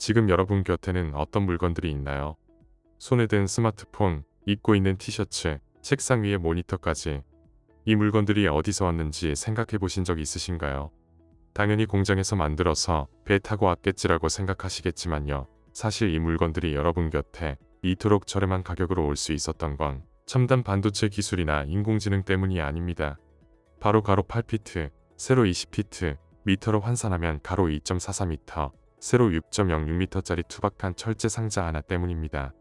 지금 여러분 곁에는 어떤 물건들이 있나요? 손에 든 스마트폰, 입고 있는 티셔츠, 책상 위의 모니터까지 이 물건들이 어디서 왔는지 생각해 보신 적 있으신가요? 당연히 공장에서 만들어서 배 타고 왔겠지라고 생각하시겠지만요. 사실 이 물건들이 여러분 곁에 이토록 저렴한 가격으로 올 수 있었던 건 첨단 반도체 기술이나 인공지능 때문이 아닙니다. 바로 가로 8피트, 세로 20피트, 미터로 환산하면 가로 2.44미터, 세로 6.06미터짜리 투박한 철제 상자 하나 때문입니다.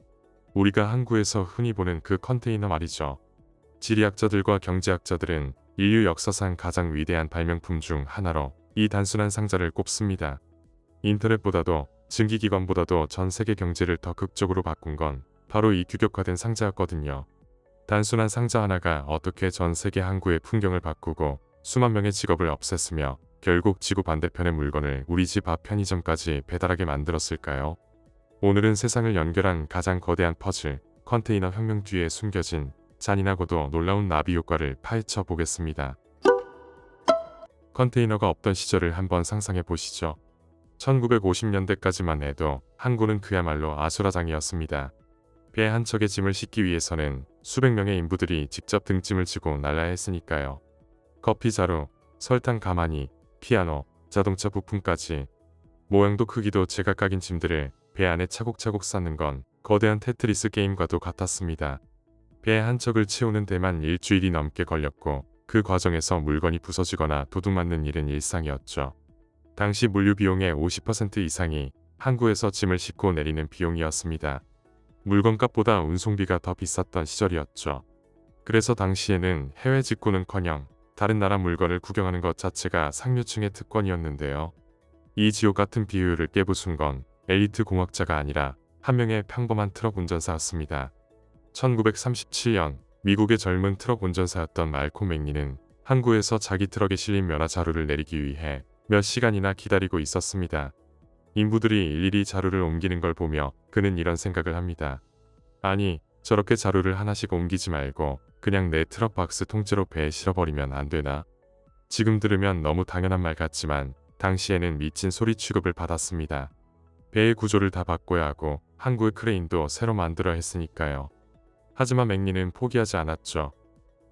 우리가 항구에서 흔히 보는 그 컨테이너 말이죠. 지리학자들과 경제학자들은 인류 역사상 가장 위대한 발명품 중 하나로 이 단순한 상자를 꼽습니다. 인터넷보다도 증기기관보다도 전 세계 경제를 더 극적으로 바꾼 건 바로 이 규격화된 상자였거든요. 단순한 상자 하나가 어떻게 전 세계 항구의 풍경을 바꾸고 수만 명의 직업을 없앴으며 결국 지구 반대편의 물건을 우리 집 앞 편의점까지 배달하게 만들었을까요? 오늘은 세상을 연결한 가장 거대한 퍼즐, 컨테이너 혁명 뒤에 숨겨진 잔인하고도 놀라운 나비 효과를 파헤쳐 보겠습니다. 컨테이너가 없던 시절을 한번 상상해 보시죠. 1950년대까지만 해도 항구는 그야말로 아수라장이었습니다. 배 한 척의 짐을 싣기 위해서는 수백 명의 인부들이 직접 등짐을 지고 날라야 했으니까요. 커피 자루, 설탕 가마니, 피아노, 자동차 부품까지 모양도 크기도 제각각인 짐들을 배 안에 차곡차곡 쌓는 건 거대한 테트리스 게임과도 같았습니다. 배 한 척을 채우는 데만 일주일이 넘게 걸렸고 그 과정에서 물건이 부서지거나 도둑 맞는 일은 일상이었죠. 당시 물류 비용의 50% 이상이 항구에서 짐을 싣고 내리는 비용이었습니다. 물건값보다 운송비가 더 비쌌던 시절이었죠. 그래서 당시에는 해외 직구는커녕 다른 나라 물건을 구경하는 것 자체가 상류층의 특권이었는데요. 이 지옥 같은 비효율을 깨부순 건 엘리트 공학자가 아니라 한 명의 평범한 트럭 운전사였습니다. 1937년 미국의 젊은 트럭 운전사였던 말콤 맥니는 항구에서 자기 트럭에 실린 면허 자루를 내리기 위해 몇 시간이나 기다리고 있었습니다. 인부들이 일일이 자루를 옮기는 걸 보며 그는 이런 생각을 합니다. 아니, 저렇게 자루를 하나씩 옮기지 말고 그냥 내 트럭 박스 통째로 배에 실어버리면 안 되나? 지금 들으면 너무 당연한 말 같지만 당시에는 미친 소리 취급을 받았습니다. 배의 구조를 다 바꿔야 하고 항구의 크레인도 새로 만들어야 했으니까요. 하지만 맥니는 포기하지 않았죠.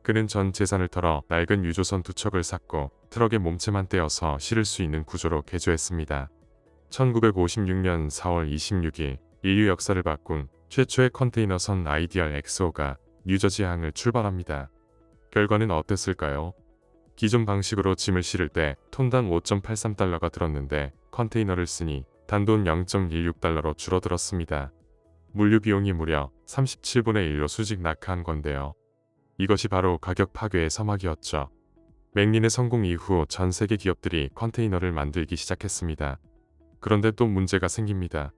그는 전 재산을 털어 낡은 유조선 2척을 샀고 트럭의 몸체만 떼어서 실을 수 있는 구조로 개조했습니다. 1956년 4월 26일 인류 역사를 바꾼 최초의 컨테이너선 아이디얼 XO가 뉴저지항을 출발합니다. 결과는 어땠을까요? 기존 방식으로 짐을 실을 때 톤당 5.83달러가 들었는데 컨테이너를 쓰니 단돈 0.16달러로 줄어들었습니다. 물류 비용이 무려 37분의 1로 수직 낙하한 건데요. 이것이 바로 가격 파괴의 서막이었죠. 맥린의 성공 이후 전 세계 기업들이 컨테이너를 만들기 시작했습니다. 그런데 또 문제가 생깁니다.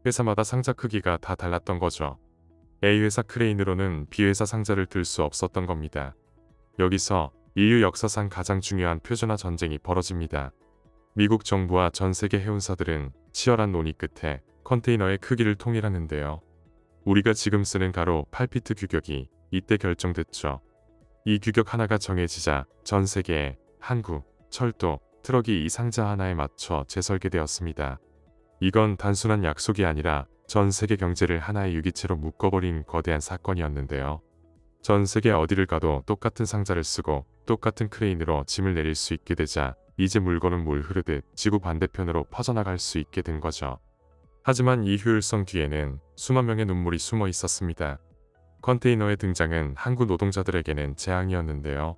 회사마다 상자 크기가 다 달랐던 거죠. A회사 크레인으로는 B회사 상자를 들 수 없었던 겁니다. 여기서 인류 역사상 가장 중요한 표준화 전쟁이 벌어집니다. 미국 정부와 전 세계 해운사들은 치열한 논의 끝에 컨테이너의 크기를 통일하는데요. 우리가 지금 쓰는 가로 8피트 규격이 이때 결정됐죠. 이 규격 하나가 정해지자 전 세계의 항구, 철도, 트럭이 이 상자 하나에 맞춰 재설계되었습니다. 이건 단순한 약속이 아니라 전 세계 경제를 하나의 유기체로 묶어버린 거대한 사건이었는데요. 전 세계 어디를 가도 똑같은 상자를 쓰고 똑같은 크레인으로 짐을 내릴 수 있게 되자 이제 물건은 물 흐르듯 지구 반대편으로 퍼져나갈 수 있게 된 거죠. 하지만 이 효율성 뒤에는 수만 명의 눈물이 숨어 있었습니다. 컨테이너의 등장은 항구 노동자들에게는 재앙이었는데요.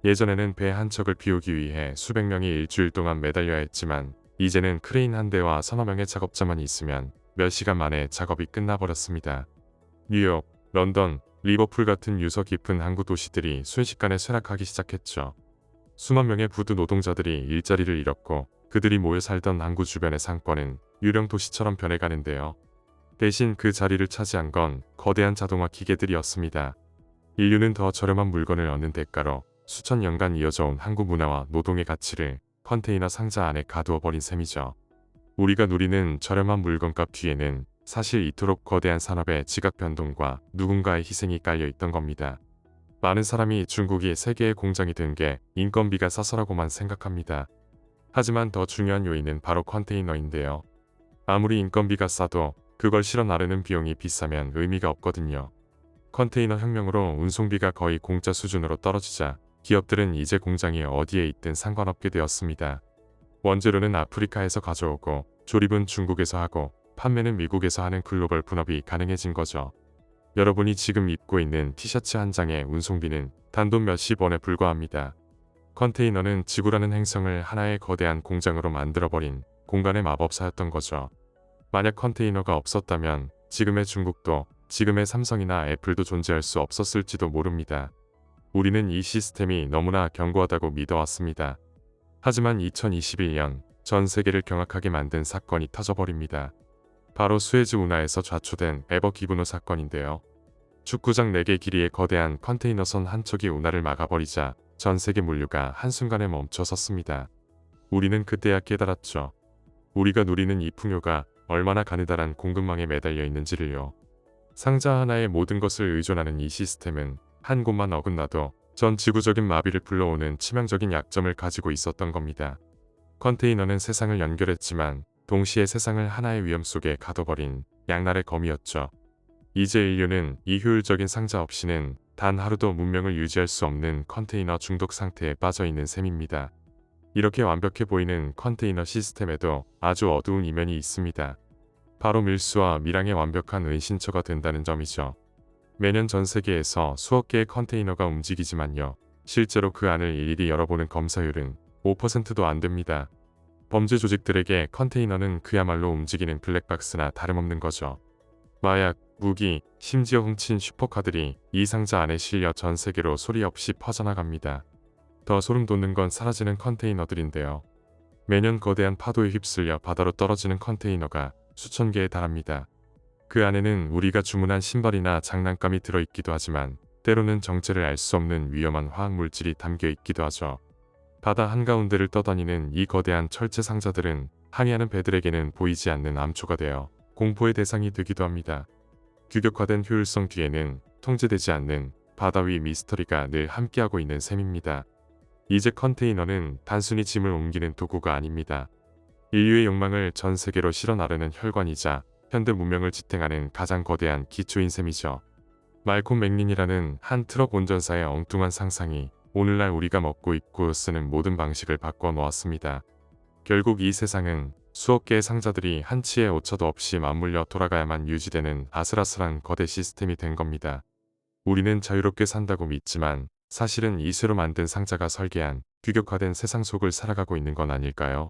예전에는 배 한 척을 비우기 위해 수백 명이 일주일 동안 매달려야 했지만 이제는 크레인 한 대와 서너 명의 작업자만 있으면 몇 시간 만에 작업이 끝나버렸습니다. 뉴욕, 런던, 리버풀 같은 유서 깊은 항구 도시들이 순식간에 쇠락하기 시작했죠. 수만 명의 부두 노동자들이 일자리를 잃었고 그들이 모여 살던 항구 주변의 상권은 유령 도시처럼 변해가는데요. 대신 그 자리를 차지한 건 거대한 자동화 기계들이었습니다. 인류는 더 저렴한 물건을 얻는 대가로 수천 년간 이어져온 항구 문화와 노동의 가치를 컨테이너 상자 안에 가두어 버린 셈이죠. 우리가 누리는 저렴한 물건값 뒤에는 사실 이토록 거대한 산업의 지각 변동과 누군가의 희생이 깔려 있던 겁니다. 많은 사람이 중국이 세계의 공장이 된 게 인건비가 싸서라고만 생각합니다. 하지만 더 중요한 요인은 바로 컨테이너인데요. 아무리 인건비가 싸도 그걸 실어 나르는 비용이 비싸면 의미가 없거든요. 컨테이너 혁명으로 운송비가 거의 공짜 수준으로 떨어지자 기업들은 이제 공장이 어디에 있든 상관없게 되었습니다. 원재료는 아프리카에서 가져오고 조립은 중국에서 하고 판매는 미국에서 하는 글로벌 분업이 가능해진 거죠. 여러분이 지금 입고 있는 티셔츠 한 장의 운송비는 단돈 몇십 원에 불과합니다. 컨테이너는 지구라는 행성을 하나의 거대한 공장으로 만들어버린 공간의 마법사였던 거죠. 만약 컨테이너가 없었다면 지금의 중국도 지금의 삼성이나 애플도 존재할 수 없었을지도 모릅니다. 우리는 이 시스템이 너무나 견고하다고 믿어왔습니다. 하지만 2021년 전 세계를 경악하게 만든 사건이 터져버립니다. 바로 수에즈 운하에서 좌초된 에버 기브노 사건인데요. 축구장 4개 길이의 거대한 컨테이너선 한 척이 운하를 막아버리자 전 세계 물류가 한순간에 멈춰섰습니다. 우리는 그때야 깨달았죠. 우리가 누리는 이 풍요가 얼마나 가느다란 공급망에 매달려 있는지를요. 상자 하나에 모든 것을 의존하는 이 시스템은 한 곳만 어긋나도 전 지구적인 마비를 불러오는 치명적인 약점을 가지고 있었던 겁니다. 컨테이너는 세상을 연결했지만 동시에 세상을 하나의 위험 속에 가둬버린 양날의 검이었죠. 이제 인류는 이 효율적인 상자 없이는 단 하루도 문명을 유지할 수 없는 컨테이너 중독 상태에 빠져 있는 셈입니다. 이렇게 완벽해 보이는 컨테이너 시스템에도 아주 어두운 이면이 있습니다. 바로 밀수와 밀항의 완벽한 은신처가 된다는 점이죠. 매년 전 세계에서 수억 개의 컨테이너가 움직이지만요. 실제로 그 안을 일일이 열어보는 검사율은 5%도 안 됩니다. 범죄 조직들에게 컨테이너는 그야말로 움직이는 블랙박스나 다름없는 거죠. 마약, 무기, 심지어 훔친 슈퍼카들이 이 상자 안에 실려 전 세계로 소리 없이 퍼져나갑니다. 더 소름 돋는 건 사라지는 컨테이너들인데요. 매년 거대한 파도에 휩쓸려 바다로 떨어지는 컨테이너가 수천 개에 달합니다. 그 안에는 우리가 주문한 신발이나 장난감이 들어있기도 하지만 때로는 정체를 알 수 없는 위험한 화학물질이 담겨 있기도 하죠. 바다 한가운데를 떠다니는 이 거대한 철제 상자들은 항해하는 배들에게는 보이지 않는 암초가 되어 공포의 대상이 되기도 합니다. 규격화된 효율성 뒤에는 통제되지 않는 바다 위 미스터리가 늘 함께하고 있는 셈입니다. 이제 컨테이너는 단순히 짐을 옮기는 도구가 아닙니다. 인류의 욕망을 전 세계로 실어 나르는 혈관이자 현대 문명을 지탱하는 가장 거대한 기초인 셈이죠. 말콤 맥린이라는 한 트럭 운전사의 엉뚱한 상상이 오늘날 우리가 먹고 입고 쓰는 모든 방식을 바꿔 놓았습니다. 결국 이 세상은 수억 개의 상자들이 한치의 오차도 없이 맞물려 돌아가야만 유지되는 아슬아슬한 거대 시스템이 된 겁니다. 우리는 자유롭게 산다고 믿지만 사실은 이 쇠로 만든 상자가 설계한 규격화된 세상 속을 살아가고 있는 건 아닐까요?